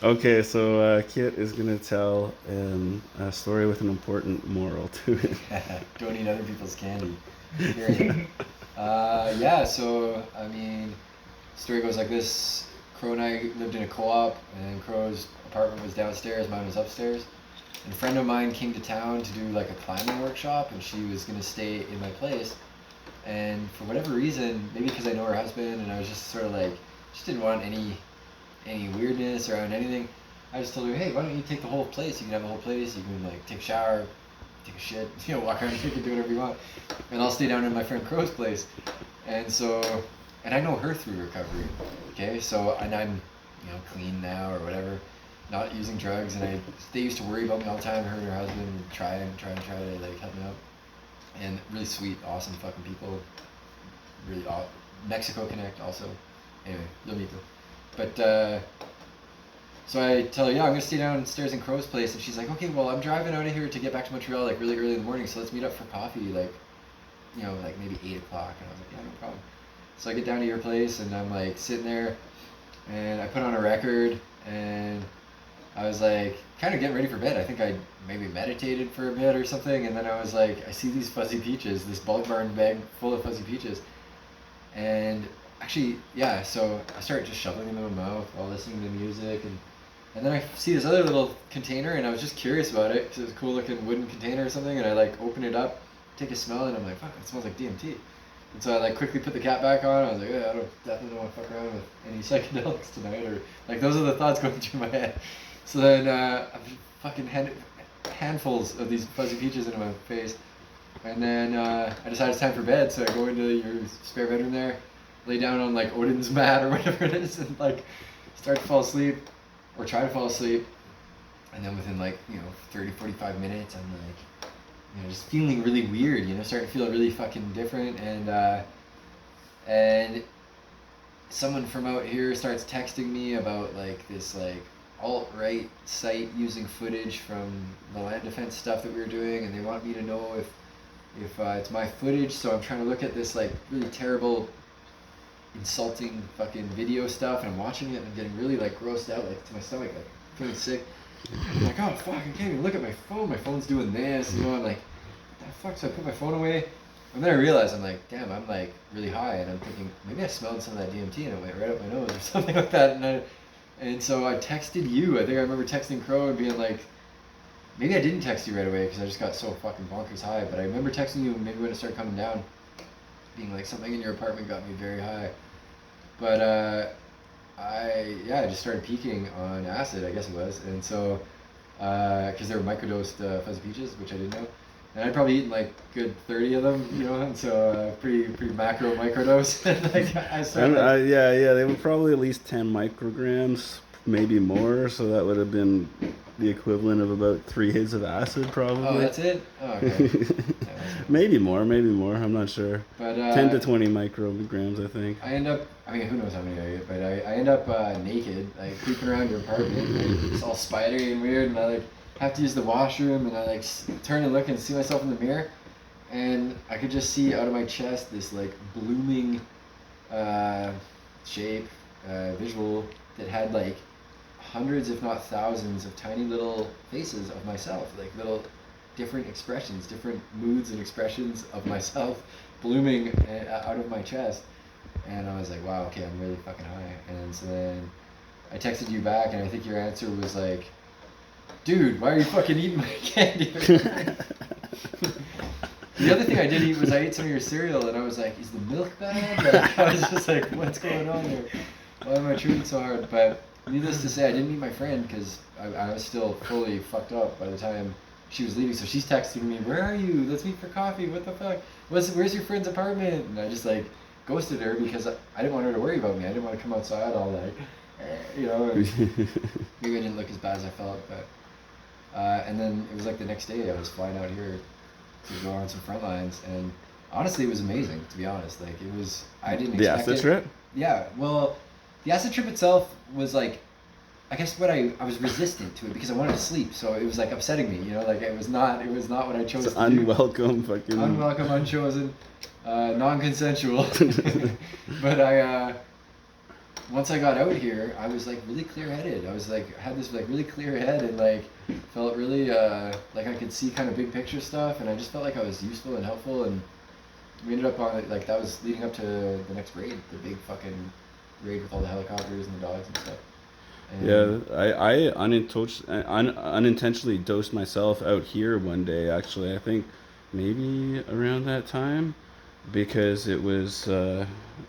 Okay, so Kit is gonna tell a story with an important moral to it. Don't eat other people's candy. Period. Yeah, so, I mean, story goes like this. Crow and I lived in a co-op, and Crow's apartment was downstairs, mine was upstairs. And a friend of mine came to town to do like a climbing workshop, and she was gonna stay in my place. And for whatever reason, maybe because I know her husband, and I was just sort of like, just didn't want any weirdness around anything. I just told her, hey, why don't you take the whole place? You can have the whole place. You can like take a shower, take a shit, walk around, you can do whatever you want, and I'll stay down in my friend Crow's place. And so, and I know her through recovery. Okay, so and I'm, clean now or whatever, not using drugs, and they used to worry about me all the time. Her and her husband would try to like help me out, and really sweet, awesome fucking people. Really, Mexico Connect also. Anyway, lo mito. But so I tell her, yeah, I'm gonna stay downstairs in Crow's place, and she's like, okay, well, I'm driving out of here to get back to Montreal like really early in the morning, so let's meet up for coffee, like, like maybe 8 o'clock. And I was like, yeah, no problem. So I get down to your place, and I'm like sitting there, and I put on a record, and I was like kind of getting ready for bed. I think I maybe meditated for a bit or something, and then I was like, I see these fuzzy peaches, this bulk barn bag full of fuzzy peaches, and actually, yeah. So I start just shoveling them in my mouth while listening to music, and then I see this other little container, and I was just curious about it because it was a cool looking wooden container or something, and I like open it up, take a smell, and I'm like, fuck, it smells like DMT. And so I like quickly put the cap back on. I was like, yeah, I definitely don't want to fuck around with any psychedelics tonight, or like those are the thoughts going through my head. So then I fucking handfuls of these fuzzy peaches into my face, and then I decide it's time for bed. So I go into your spare bedroom there, lay down on like Odin's mat or whatever it is, and like start to fall asleep, or try to fall asleep. And then within like 30, 45 minutes, I'm like just feeling really weird, starting to feel really fucking different, and someone from out here starts texting me about like this like alt-right site using footage from the land defense stuff that we were doing, and they want me to know if it's my footage. So I'm trying to look at this like really terrible, insulting fucking video stuff, and I'm watching it, and I'm getting really like grossed out, like to my stomach, like feeling sick. I'm like, oh fuck, I can't even look at my phone. My phone's doing this, I'm like, what the fuck? So I put my phone away, and then I realized, I'm like, damn, I'm like really high, and I'm thinking maybe I smelled some of that DMT and it went right up my nose or something like that. And so I texted you. I think I remember texting Crow and being like, maybe I didn't text you right away because I just got so fucking bonkers high. But I remember texting you maybe when it started coming down, being like, something in your apartment got me very high. But I just started peaking on acid, I guess it was, and so because they were microdosed fuzzy peaches, which I didn't know, and I'd probably eaten like good 30 of them, and so pretty macro microdose. And like I started. Yeah, they were probably at least 10 micrograms, maybe more. So that would have been the equivalent of about 3 hits of acid, probably. Oh, that's it. Oh, okay. Maybe more. I'm not sure. But 10 to 20 micrograms, I think. I end up. I mean, who knows how many I get, but I end up naked, like creeping around your apartment. Like, it's all spidery and weird, and I like have to use the washroom, and I like turn and look and see myself in the mirror, and I could just see out of my chest this like blooming shape, visual that had like hundreds, if not thousands, of tiny little faces of myself, like little different expressions, different moods and expressions of myself blooming out of my chest. And I was like, wow, okay, I'm really fucking high. And so then I texted you back, and I think your answer was like, dude, why are you fucking eating my candy? The other thing I did eat was I ate some of your cereal, and I was like, is the milk bad? Like, I was just like, what's going on here? Why am I treating so hard? But needless to say, I didn't meet my friend because I was still fully fucked up by the time she was leaving. So she's texting me, where are you? Let's meet for coffee. What the fuck? Where's your friend's apartment? And I just like ghosted her because I didn't want her to worry about me. I didn't want to come outside all like, maybe I didn't look as bad as I felt, but and then it was like the next day I was flying out here to go on some front lines, and honestly it was amazing, to be honest. Like it was, I didn't expect the acid trip. Yeah, well, the acid trip itself was like, I guess what I was resistant to it because I wanted to sleep, so it was like upsetting me, like it was not what I chose it's to unwelcome, do. fucking Unwelcome, unchosen, non-consensual. But once I got out here, I was like really clear-headed. I was like had this like really clear head and like felt really like I could see kind of big picture stuff, and I just felt like I was useful and helpful. And we ended up on like that was leading up to the next raid, the big fucking raid with all the helicopters and the dogs and stuff. And Yeah, I unintentionally dosed myself out here one day, actually. I think maybe around that time because it was,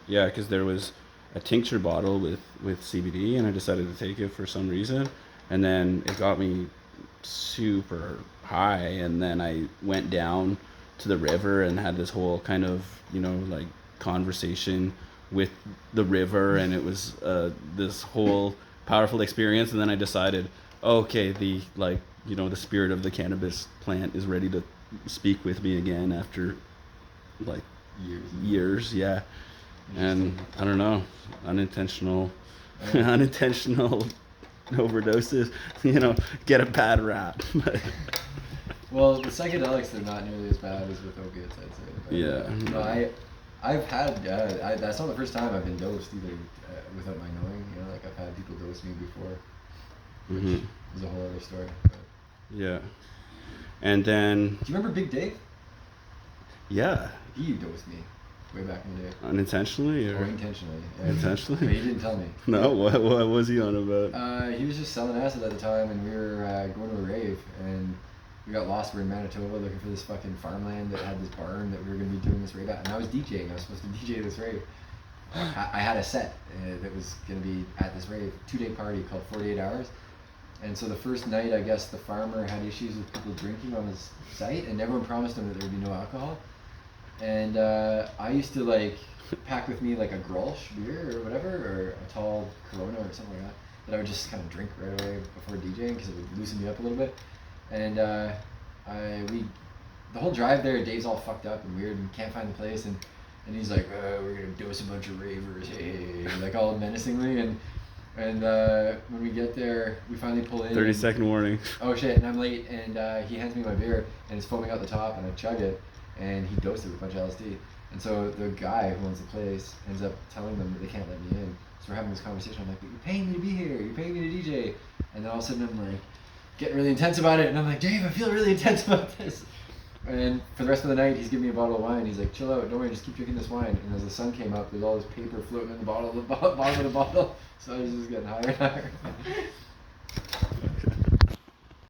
yeah, because there was a tincture bottle with CBD and I decided to take it for some reason. And then it got me super high. And then I went down to the river and had this whole kind of, like conversation with the river. And it was this whole powerful experience. And then I decided, okay, the spirit of the cannabis plant is ready to speak with me again after like years. Yeah. And I don't know, unintentional unintentional overdoses, get a bad rap. well, the psychedelics they're not nearly as bad as with opiates, I'd say. But, Yeah. no, I've had that's not the first time I've been dosed either without my knowing. Like I've had people dose me before, which is a whole other story. But. Yeah. And then Do you remember Big Dave? yeah, He dosed me way back in the day. unintentionally Or or intentionally. Yeah. intentionally? But he didn't tell me. No, what was he on about? He was just selling acid at the time, and we were going to a rave, and we got lost. We're in Manitoba looking for this fucking farmland that had this barn that we were going to be doing this rave at. And I was DJing. I was supposed to DJ this rave. I had a set that was going to be at this rave, 2-day party called 48 Hours. And so the first night, I guess the farmer had issues with people drinking on his site, and everyone promised him that there would be no alcohol. And I used to like pack with me like a Grolsch beer or whatever, or a tall Corona or something like that I would just kind of drink right away before DJing because it would loosen me up a little bit. And the whole drive there, Dave's all fucked up and weird and can't find the place, and he's like, we're gonna dose a bunch of ravers, hey, like all menacingly, and when we get there, we finally pull in. 30-second warning. Oh shit! And I'm late, and he hands me my beer, and it's foaming out the top, and I chug it, and he dosed it with a bunch of LSD. And so the guy who owns the place ends up telling them that they can't let me in. So we're having this conversation. I'm like, but you're paying me to be here. You're paying me to DJ. And then all of a sudden I'm like, getting really intense about it. And I'm like, Dave, I feel really intense about this. And for the rest of the night, he's giving me a bottle of wine. He's like, chill out. Don't worry. Just keep drinking this wine. And as the sun came up, there's all this paper floating in the bottom of the bottle. So I was just getting higher and higher.